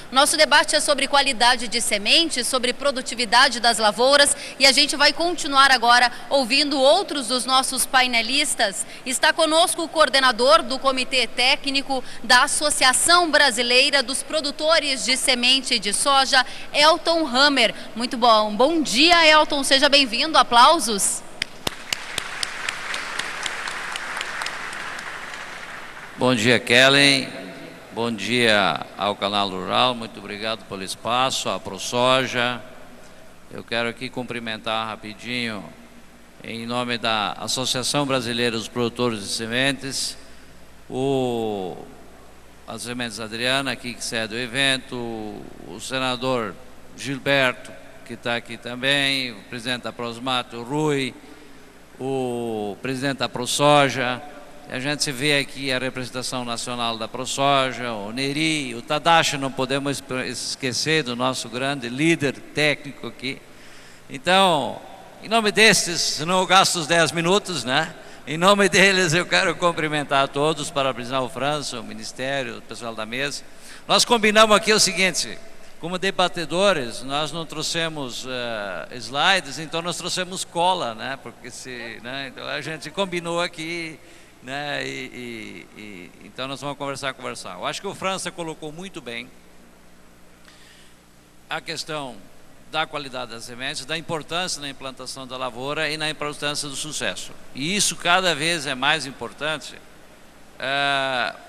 Nosso debate é sobre qualidade de sementes, sobre produtividade das lavouras, e a gente vai continuar agora ouvindo outros dos nossos painelistas. Está conosco o coordenador do Comitê Técnico da Associação Brasileira dos Produtores de Semente de Soja, Elton Hammer. Muito bom. Bom dia, Elton. Seja bem-vindo. Aplausos. Bom dia, Kellen. Bom dia ao Canal Rural. Muito obrigado pelo espaço, à ProSoja. Eu quero aqui cumprimentar rapidinho, em nome da Associação Brasileira dos Produtores de Sementes, a Sementes Adriana, aqui que cede o evento, o senador Gilberto, que está aqui também, o presidente da Prosmato, o Rui, o presidente da ProSoja. A gente se vê aqui a representação nacional da ProSoja, o Neri, o Tadashi, não podemos esquecer do nosso grande líder técnico aqui. Então, em nome destes, senão eu gasto os 10 minutos, né? Em nome deles eu quero cumprimentar a todos, parabenizar o França, o Ministério, o pessoal da mesa. Nós combinamos aqui o seguinte: como debatedores, nós não trouxemos slides, então nós trouxemos cola, né? Porque né? Então a gente combinou aqui, né? Então nós vamos conversar. Eu acho que o França colocou muito bem a questão da qualidade das sementes, da importância na implantação da lavoura e na importância do sucesso. E isso cada vez é mais importante,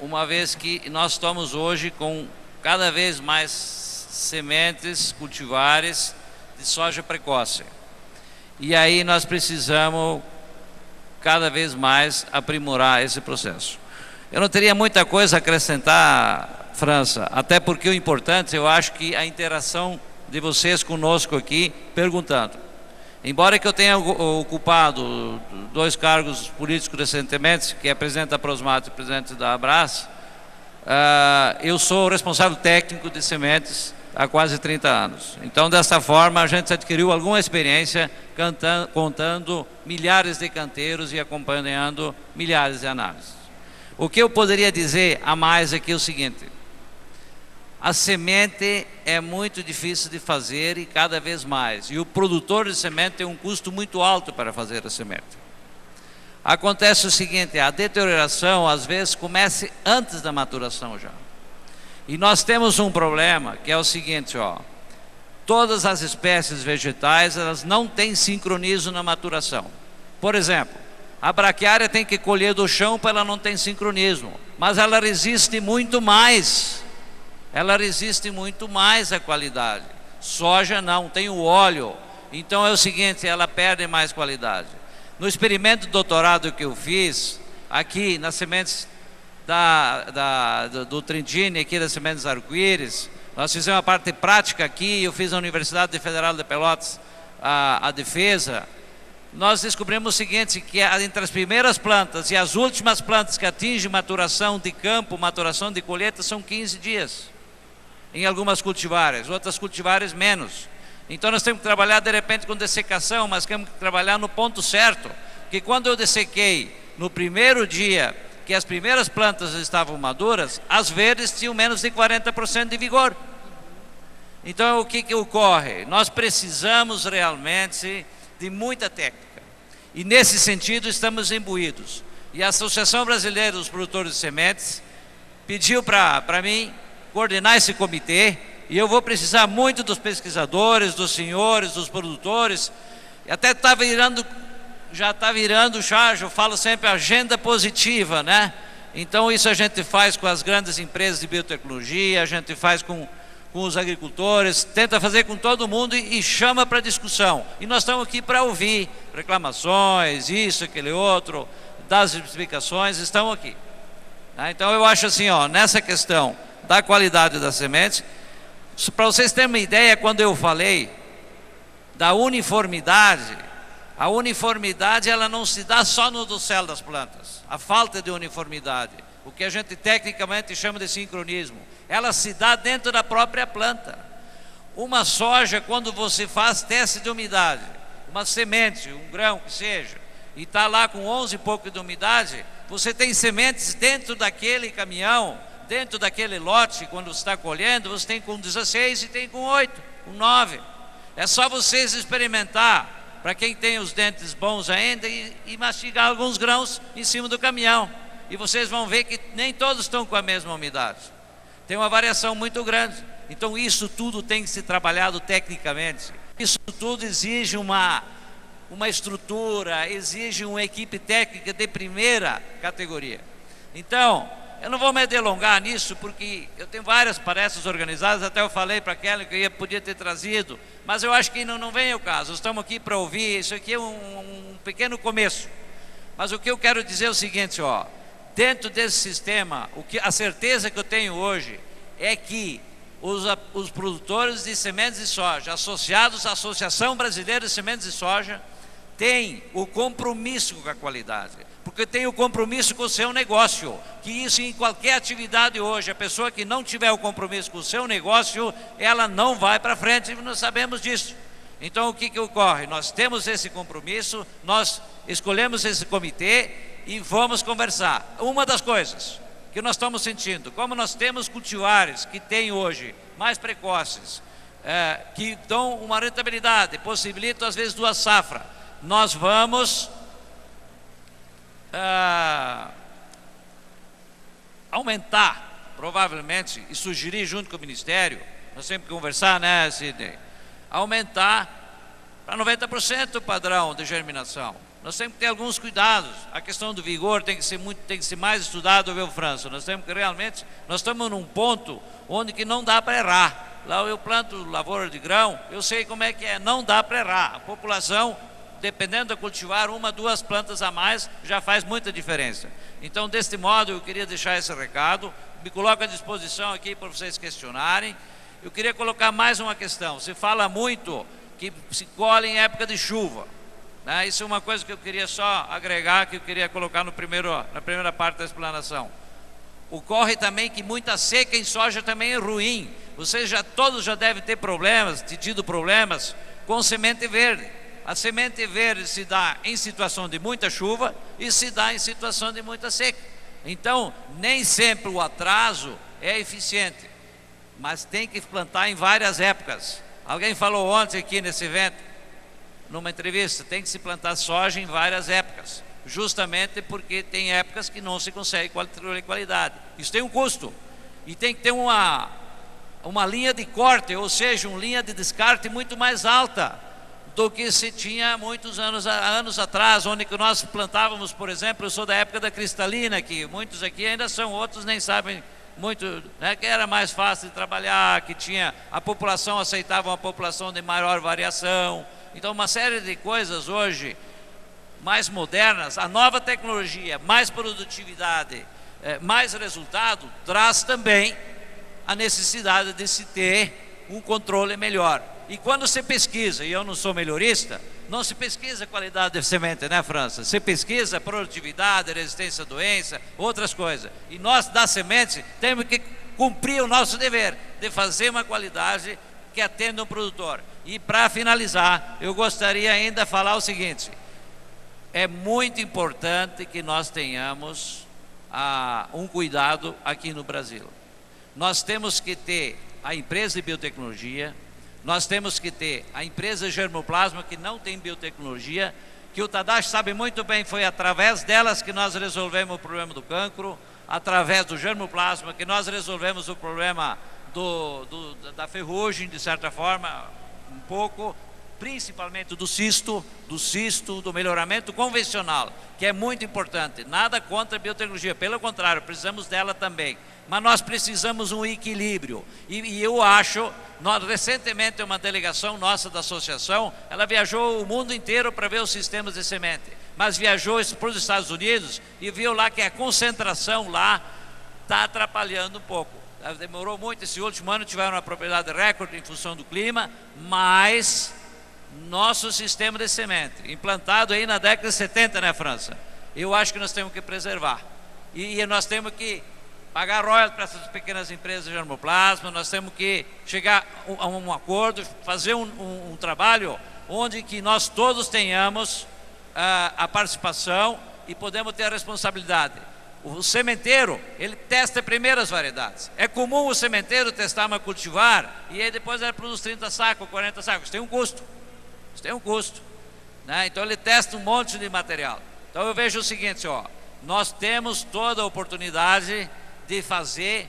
uma vez que nós estamos hoje com cada vez mais sementes cultivares de soja precoce. E aí nós precisamos cada vez mais aprimorar esse processo. Eu não teria muita coisa a acrescentar, França, até porque o importante, eu acho que a interação de vocês conosco aqui, perguntando. Embora que eu tenha ocupado 2 cargos políticos recentemente, que é presidente da Prosmato e presidente da Abras, eu sou responsável técnico de sementes há quase 30 anos. Então, dessa forma, a gente adquiriu alguma experiência contando milhares de canteiros e acompanhando milhares de análises. O que eu poderia dizer a mais aqui é o seguinte: a semente é muito difícil de fazer e cada vez mais. E o produtor de semente tem um custo muito alto para fazer a semente. Acontece o seguinte: a deterioração às vezes começa antes da maturação já. E nós temos um problema que é o seguinte, ó: todas as espécies vegetais, elas não têm sincronismo na maturação. Por exemplo, a braquiária tem que colher do chão para ela não ter sincronismo, mas ela resiste muito mais. Ela resiste muito mais à qualidade. Soja não, tem o óleo. Então é o seguinte, ela perde mais qualidade. No experimento de doutorado que eu fiz, aqui nas sementes do Trindini, aqui das sementes arco-íris, nós fizemos a parte prática aqui, eu fiz na Universidade Federal de Pelotas a defesa. Nós descobrimos o seguinte, que entre as primeiras plantas e as últimas plantas que atingem maturação de campo, maturação de colheita, são 15 dias. Em algumas cultivares, outras cultivares menos. Então nós temos que trabalhar de repente com dessecação, mas temos que trabalhar no ponto certo. Porque quando eu dessequei no primeiro dia, que as primeiras plantas estavam maduras, as verdes tinham menos de 40% de vigor. Então o que ocorre? Nós precisamos realmente de muita técnica. E nesse sentido estamos imbuídos. E a Associação Brasileira dos Produtores de Sementes pediu para mim coordenar esse comitê, e eu vou precisar muito dos pesquisadores, dos senhores, dos produtores. E até já está virando, eu falo sempre agenda positiva, né? Então isso a gente faz com as grandes empresas de biotecnologia, a gente faz com os agricultores, tenta fazer com todo mundo e chama para discussão. E nós estamos aqui para ouvir reclamações, isso, aquele outro, das explicações, estão aqui. Então eu acho assim, ó, nessa questão da qualidade das sementes, para vocês terem uma ideia, quando eu falei da uniformidade, a uniformidade ela não se dá só no dossel das plantas, a falta de uniformidade, o que a gente tecnicamente chama de sincronismo, ela se dá dentro da própria planta. Uma soja, quando você faz teste de umidade, uma semente, um grão que seja, e está lá com 11 e pouco de umidade, você tem sementes dentro daquele caminhão dentro daquele lote, quando você está colhendo, você tem com 16 e tem com 8, com 9. É só vocês experimentar, para quem tem os dentes bons ainda, e mastigar alguns grãos em cima do caminhão. E vocês vão ver que nem todos estão com a mesma umidade. Tem uma variação muito grande. Então isso tudo tem que ser trabalhado tecnicamente. Isso tudo exige uma estrutura, exige uma equipe técnica de primeira categoria. Então, eu não vou me delongar nisso, porque eu tenho várias palestras organizadas, até eu falei para aquela que eu podia ter trazido, mas eu acho que não vem ao caso. Estamos aqui para ouvir, isso aqui é um pequeno começo. Mas o que eu quero dizer é o seguinte, ó, dentro desse sistema, a certeza que eu tenho hoje é que os produtores de sementes de soja, associados à Associação Brasileira de Sementes de Soja, têm o compromisso com a qualidade, porque tem o compromisso com o seu negócio, que isso em qualquer atividade hoje, a pessoa que não tiver o compromisso com o seu negócio, ela não vai para frente, e nós sabemos disso. Então o que ocorre? Nós temos esse compromisso, nós escolhemos esse comitê e vamos conversar. Uma das coisas que nós estamos sentindo, como nós temos cultivares que têm hoje mais precoces, que dão uma rentabilidade, possibilitam às vezes 2 safras, nós vamos aumentar, provavelmente, e sugerir junto com o Ministério, nós temos que conversar, né, Sidney? Aumentar para 90% o padrão de germinação. Nós temos que ter alguns cuidados. A questão do vigor tem que ser mais estudado, viu, França? Nós temos que realmente, nós estamos num ponto onde que não dá para errar. Lá eu planto lavoura de grão, eu sei como é que é, não dá para errar. A população, dependendo de cultivar 1, 2 plantas a mais, já faz muita diferença. Então, deste modo, eu queria deixar esse recado, me coloco à disposição aqui para vocês questionarem. Eu queria colocar mais uma questão. Se fala muito que se colhe em época de chuva, né? Isso é uma coisa que eu queria só agregar, que eu queria colocar na primeira parte da explanação. Ocorre também que muita seca em soja também é ruim. Vocês todos já devem ter tido problemas com semente verde. A semente verde se dá em situação de muita chuva e se dá em situação de muita seca. Então, nem sempre o atraso é eficiente, mas tem que plantar em várias épocas. Alguém falou ontem aqui nesse evento, numa entrevista, tem que se plantar soja em várias épocas, justamente porque tem épocas que não se consegue qualidade. Isso tem um custo e tem que ter uma linha de corte, ou seja, uma linha de descarte muito mais alta do que se tinha muitos anos atrás, onde que nós plantávamos, por exemplo, eu sou da época da cristalina, que muitos aqui ainda são, outros nem sabem muito, né, que era mais fácil de trabalhar, que a população aceitava uma população de maior variação. Então, uma série de coisas hoje mais modernas, a nova tecnologia, mais produtividade, mais resultado, traz também a necessidade de se ter um controle melhor. E quando se pesquisa, e eu não sou melhorista, não se pesquisa qualidade de semente, né, França? Se pesquisa produtividade, resistência à doença, outras coisas. E nós, da semente, temos que cumprir o nosso dever de fazer uma qualidade que atenda o produtor. E para finalizar, eu gostaria ainda de falar o seguinte: é muito importante que nós tenhamos um cuidado aqui no Brasil. Nós temos que ter a empresa de biotecnologia, nós temos que ter a empresa Germoplasma, que não tem biotecnologia, que o Tadashi sabe muito bem, foi através delas que nós resolvemos o problema do cancro, através do Germoplasma que nós resolvemos o problema da ferrugem, de certa forma, um pouco, principalmente do cisto, do melhoramento convencional, que é muito importante. Nada contra a biotecnologia, pelo contrário, precisamos dela também. Mas nós precisamos um equilíbrio. E eu acho, recentemente uma delegação nossa da associação, ela viajou o mundo inteiro para ver os sistemas de semente, mas viajou para os Estados Unidos e viu lá que a concentração lá está atrapalhando um pouco. Demorou muito, esse último ano tiveram uma propriedade recorde em função do clima, mas nosso sistema de semente, implantado aí na década de 70, né, França? Eu acho que nós temos que preservar. E nós temos que pagar royalties para essas pequenas empresas de germoplasma, nós temos que chegar a um acordo, fazer um trabalho onde que nós todos tenhamos a participação e podemos ter a responsabilidade. O sementeiro, ele testa primeiro as variedades. É comum o sementeiro testar uma cultivar e aí depois ele produz 30 sacos, 40 sacos. Isso tem um custo. Isso tem um custo, né? Então ele testa um monte de material. Então eu vejo o seguinte, ó, nós temos toda a oportunidade de fazer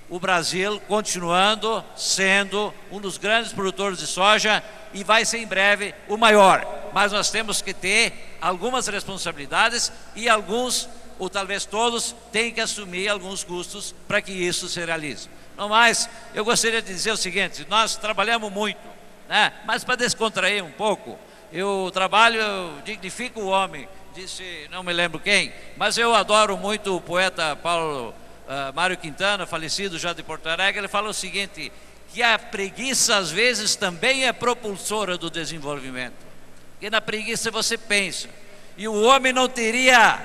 o Brasil continuando sendo um dos grandes produtores de soja e vai ser em breve o maior. Mas nós temos que ter algumas responsabilidades e alguns, ou talvez todos, têm que assumir alguns custos para que isso se realize. No mais, eu gostaria de dizer o seguinte, nós trabalhamos muito, né? Mas para descontrair um pouco, eu trabalho, eu dignifico o homem, disse, não me lembro quem, mas eu adoro muito o poeta Mário Quintana, falecido já de Porto Alegre. Ele fala o seguinte, que a preguiça às vezes também é propulsora do desenvolvimento, porque na preguiça você pensa, e o homem não teria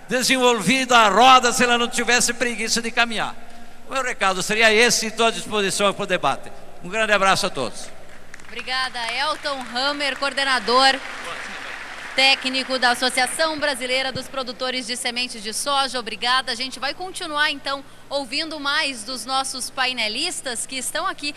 desenvolvido a roda se ela não tivesse preguiça de caminhar. O meu recado seria esse e estou à disposição para o debate. Um grande abraço a todos. Obrigada, Elton Hammer, coordenador técnico da Associação Brasileira dos Produtores de Sementes de Soja. Obrigada. A gente vai continuar então ouvindo mais dos nossos painelistas que estão aqui